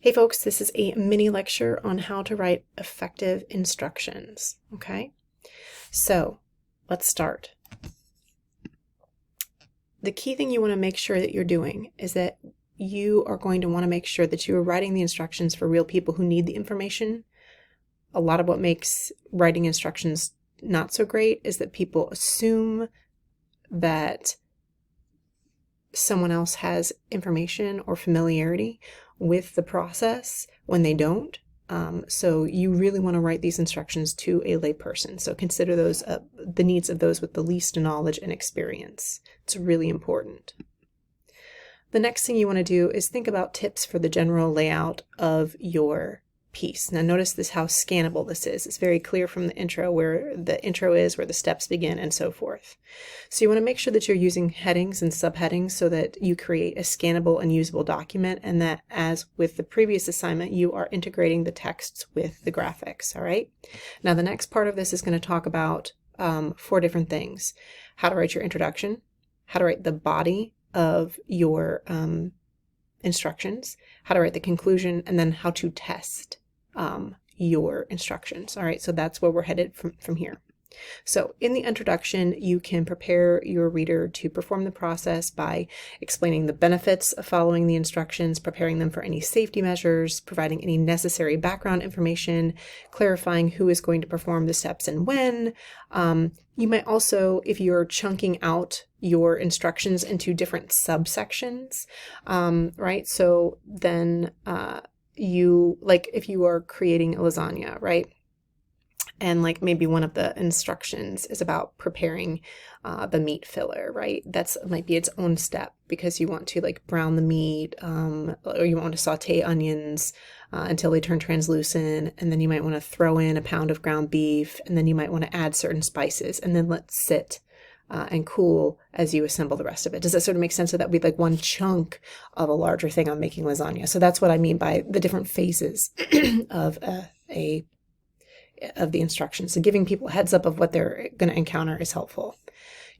Hey folks, this is a mini lecture on how to write effective instructions, okay? So let's start. The key thing you want to make sure that you're doing is that you are going to want to make sure that you are writing the instructions for real people who need the information. A lot of what makes writing instructions not so great is that people assume that someone else has information or familiarity with the process when they don't. So you really want to write these instructions to a layperson. So consider those the needs of those with the least knowledge and experience. It's really important. The next thing you want to do is think about tips for the general layout of your piece. Now notice this how scannable this is. It's very clear from the intro where the intro is, where the steps begin, and so forth. So you want to make sure that you're using headings and subheadings so that you create a scannable and usable document, and that, as with the previous assignment, you are integrating the texts with the graphics, all right? Now the next part of this is going to talk about 4 different things: how to write your introduction, how to write the body of your instructions, how to write the conclusion, and then how to test your instructions. All right, so that's where we're headed from here. So in the introduction, you can prepare your reader to perform the process by explaining the benefits of following the instructions, preparing them for any safety measures, providing any necessary background information, clarifying who is going to perform the steps and when. You might also, if you're chunking out your instructions into different subsections, right? So then if you are creating a lasagna, right? And like maybe one of the instructions is about preparing the meat filler, right? That's might be its own step because you want to like brown the meat, or you want to saute onions until they turn translucent, and then you might want to throw in a pound of ground beef, and then you might want to add certain spices, and then let sit and cool as you assemble the rest of it. Does that sort of make sense? So that would be like one chunk of a larger thing on making lasagna. So that's what I mean by the different phases of the instructions. So giving people a heads up of what they're going to encounter is helpful.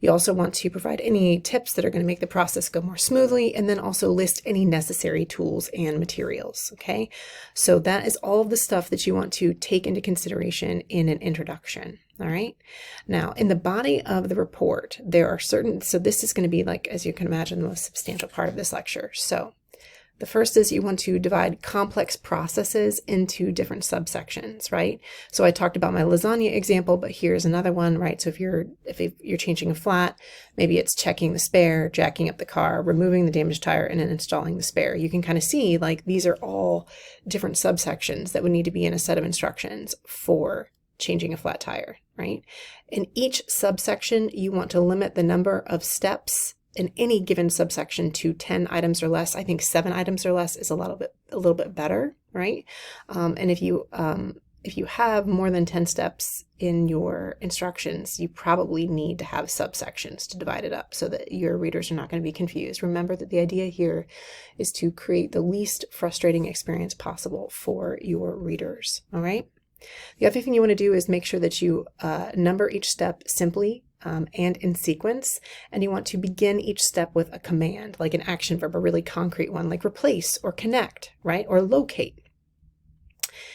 You also want to provide any tips that are going to make the process go more smoothly, and then also list any necessary tools and materials. Okay, so that is all of the stuff that you want to take into consideration in an introduction. All right. Now, in the body of the report, there are so this is going to be, like, as you can imagine, the most substantial part of this lecture. So the first is you want to divide complex processes into different subsections, right? So I talked about my lasagna example, but here's another one, right? So if you're changing a flat, maybe it's checking the spare, jacking up the car, removing the damaged tire, and then installing the spare. You can kind of see like these are all different subsections that would need to be in a set of instructions for changing a flat tire, right? In each subsection, you want to limit the number of steps in any given subsection to 10 items or less. I think 7 items or less is a little bit better, right? And if you have more than 10 steps in your instructions, you probably need to have subsections to divide it up so that your readers are not going to be confused. Remember that the idea here is to create the least frustrating experience possible for your readers, all right? The other thing you want to do is make sure that you number each step simply and in sequence, and you want to begin each step with a command, like an action verb, a really concrete one, like replace or connect, right? Or locate.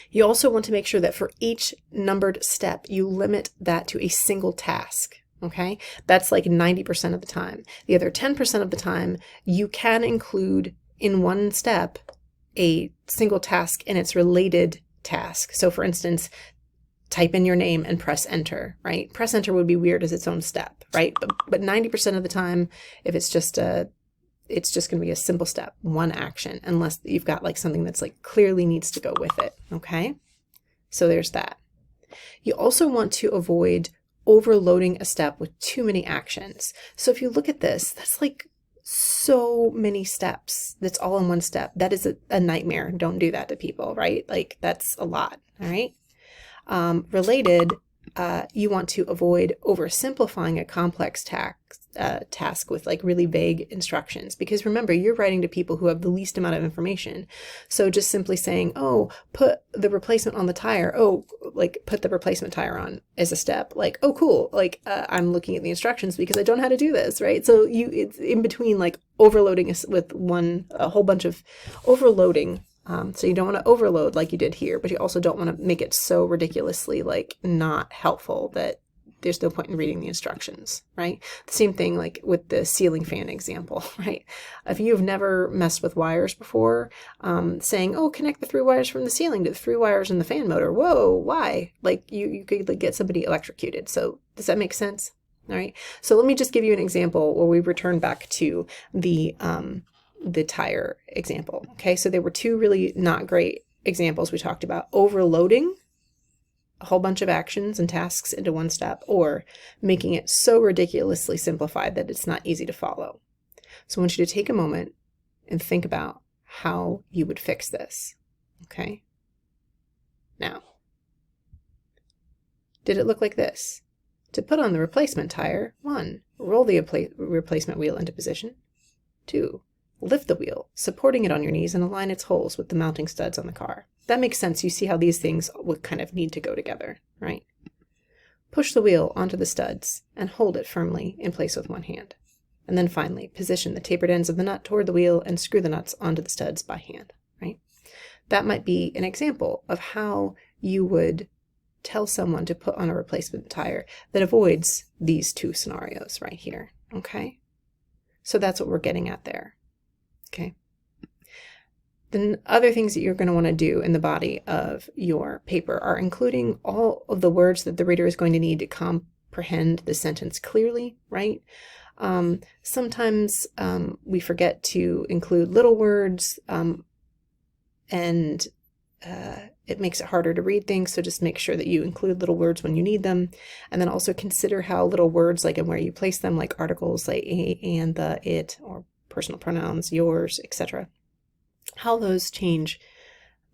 You also want to make sure that for each numbered step, you limit that to a single task, okay? That's like 90% of the time. The other 10% of the time, you can include in one step a single task and its related task. So for instance, type in your name and press enter, right? Press enter would be weird as its own step, right? But 90% of the time, if it's just going to be a simple step, one action, unless you've got like something that's like clearly needs to go with it, okay? So there's that. You also want to avoid overloading a step with too many actions. So if you look at this, that's like so many steps. That's all in one step. That is a nightmare. Don't do that to people, right? Like that's a lot, all right? Related, you want to avoid oversimplifying a complex task with like really vague instructions, because remember, you're writing to people who have the least amount of information. So just simply saying, oh, put the replacement on the tire. Oh, like put the replacement tire on as a step. Like, oh, cool. Like I'm looking at the instructions because I don't know how to do this, right? So it's in between like overloading with a whole bunch of overloading So you don't want to overload like you did here, but you also don't want to make it so ridiculously like not helpful that there's no point in reading the instructions, right? The same thing like with the ceiling fan example, right? If you've never messed with wires before, saying, oh, connect the 3 wires from the ceiling to the 3 wires in the fan motor. Whoa, why? Like you could like, get somebody electrocuted. So does that make sense? All right. So let me just give you an example where we return back to the tire example. Okay. So there were 2 really not great examples we talked about: overloading a whole bunch of actions and tasks into one step, or making it so ridiculously simplified that it's not easy to follow. So I want you to take a moment and think about how you would fix this. Okay. Now, did it look like this? To put on the replacement tire, 1, roll the replacement wheel into position. 2, lift the wheel, supporting it on your knees and align its holes with the mounting studs on the car. That makes sense. You see how these things would kind of need to go together, right? Push the wheel onto the studs and hold it firmly in place with one hand. And then finally, position the tapered ends of the nut toward the wheel and screw the nuts onto the studs by hand, right? That might be an example of how you would tell someone to put on a replacement tire that avoids these 2 scenarios right here, okay? So that's what we're getting at there, okay? The other things that you're going to want to do in the body of your paper are including all of the words that the reader is going to need to comprehend the sentence clearly, right? Sometimes we forget to include little words, and it makes it harder to read things, so just make sure that you include little words when you need them. And then also consider how little words, like and where you place them, like articles like a, and, the, it, or personal pronouns, yours, etc., how those change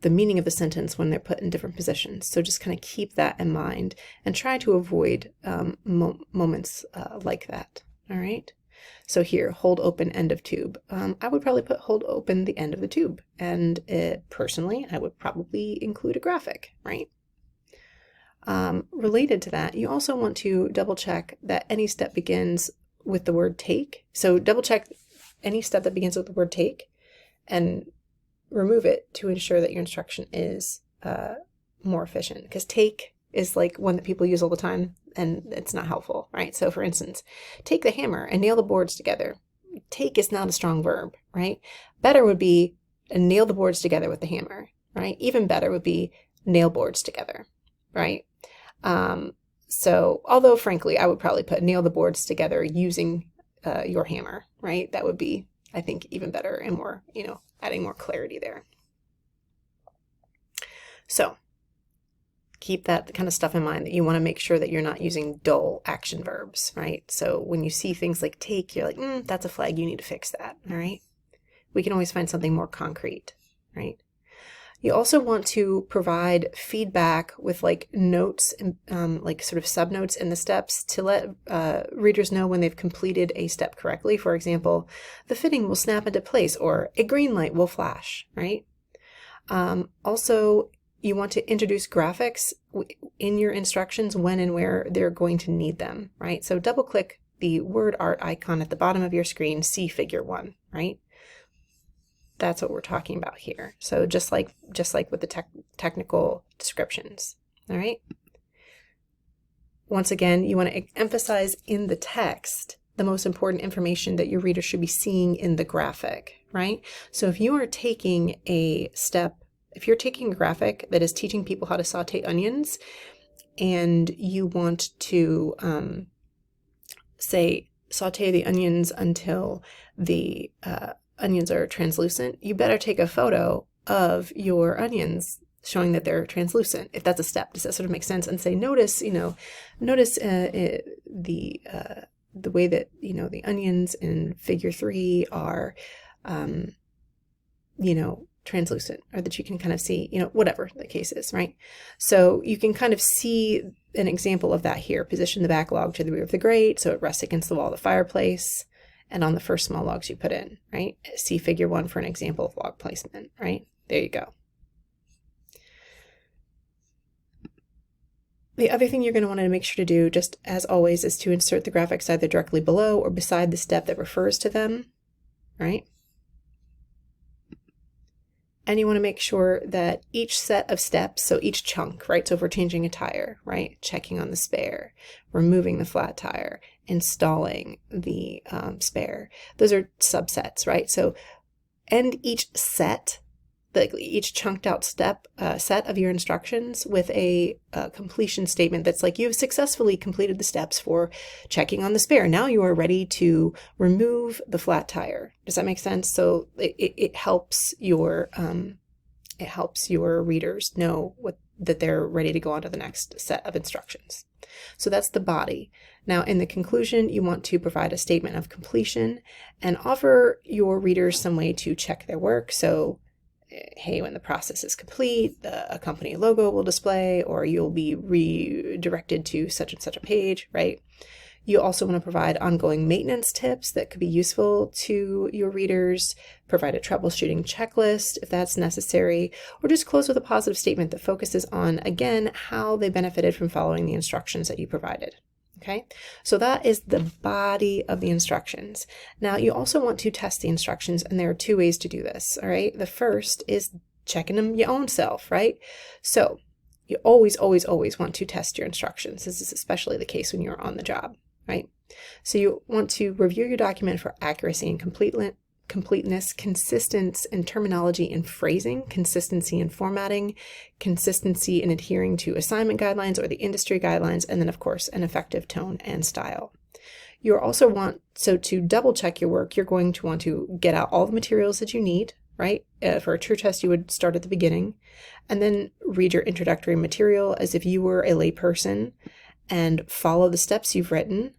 the meaning of the sentence when they're put in different positions. So just kind of keep that in mind and try to avoid moments like that. All right. So here, hold open end of tube. I would probably put hold open the end of the tube. And personally, I would probably include a graphic, right? Related to that, you also want to double check that any step begins with the word take. So double check any step that begins with the word take and remove it to ensure that your instruction is more efficient. Because take is like one that people use all the time and it's not helpful, right? So for instance, take the hammer and nail the boards together. Take is not a strong verb, right? Better would be nail the boards together with the hammer, right? Even better would be nail boards together, right? So although frankly, I would probably put nail the boards together using your hammer, right? That would be, I think, even better and more, adding more clarity there. So keep that kind of stuff in mind, that you want to make sure that you're not using dull action verbs, right? So when you see things like take, you're like, that's a flag, you need to fix that, all right? We can always find something more concrete, right? You also want to provide feedback with like notes and like sort of subnotes in the steps to let readers know when they've completed a step correctly. For example, the fitting will snap into place, or a green light will flash, right? Also, you want to introduce graphics in your instructions when and where they're going to need them, right? So double click the word art icon at the bottom of your screen, see figure 1, right? That's what we're talking about here. So just like with the technical descriptions, all right? Once again, you want to emphasize in the text the most important information that your reader should be seeing in the graphic, right? So if you are taking a step, if you're taking a graphic that is teaching people how to saute onions, and you want to say saute the onions until the onions are translucent, you better take a photo of your onions showing that they're translucent, if that's a step. Does that sort of make sense? And say, notice the way that, the onions in figure 3 are, translucent, or that you can kind of see, whatever the case is, right? So you can kind of see an example of that here. Position the back log to the rear of the grate so it rests against the wall of the fireplace, and on the first small logs you put in, right? See figure 1 for an example of log placement, right? There you go. The other thing you're going to want to make sure to do, just as always, is to insert the graphics either directly below or beside the step that refers to them, right? And you want to make sure that each set of steps, so each chunk, right? So if we're changing a tire, right? Checking on the spare, removing the flat tire, installing the spare. Those are subsets, right? So end each set, each chunked out set of your instructions with a completion statement that's like, you've successfully completed the steps for checking on the spare. Now you are ready to remove the flat tire. Does that make sense? So it helps your readers know that they're ready to go on to the next set of instructions. So that's the body. Now, in the conclusion, you want to provide a statement of completion and offer your readers some way to check their work. So, hey, when the process is complete, a company logo will display, or you'll be redirected to such and such a page, right? You also want to provide ongoing maintenance tips that could be useful to your readers, provide a troubleshooting checklist if that's necessary, or just close with a positive statement that focuses on, again, how they benefited from following the instructions that you provided. Okay, so that is the body of the instructions. Now, you also want to test the instructions, and there are two ways to do this, all right? The first is checking them your own self, right? So you always, always, always want to test your instructions. This is especially the case when you're on the job, right? So you want to review your document for accuracy and completeness, consistency in terminology and phrasing, consistency in formatting, consistency in adhering to assignment guidelines or the industry guidelines, and then of course an effective tone and style. You also want, so to double check your work, you're going to want to get out all the materials that you need, right? For a true test, you would start at the beginning and then read your introductory material as if you were a layperson and follow the steps you've written,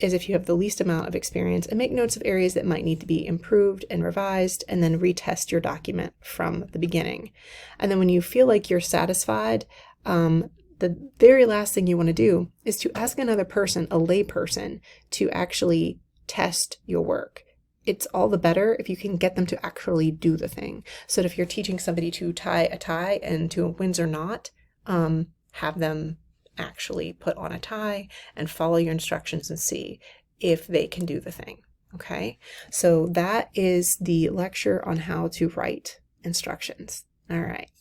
as if you have the least amount of experience, and make notes of areas that might need to be improved and revised, and then retest your document from the beginning. And then when you feel like you're satisfied, the very last thing you want to do is to ask another person, a lay person, to actually test your work. It's all the better if you can get them to actually do the thing. So that if you're teaching somebody to tie a tie and to a Windsor knot, have them actually put on a tie and follow your instructions and see if they can do the thing. Okay, so that is the lecture on how to write instructions. All right.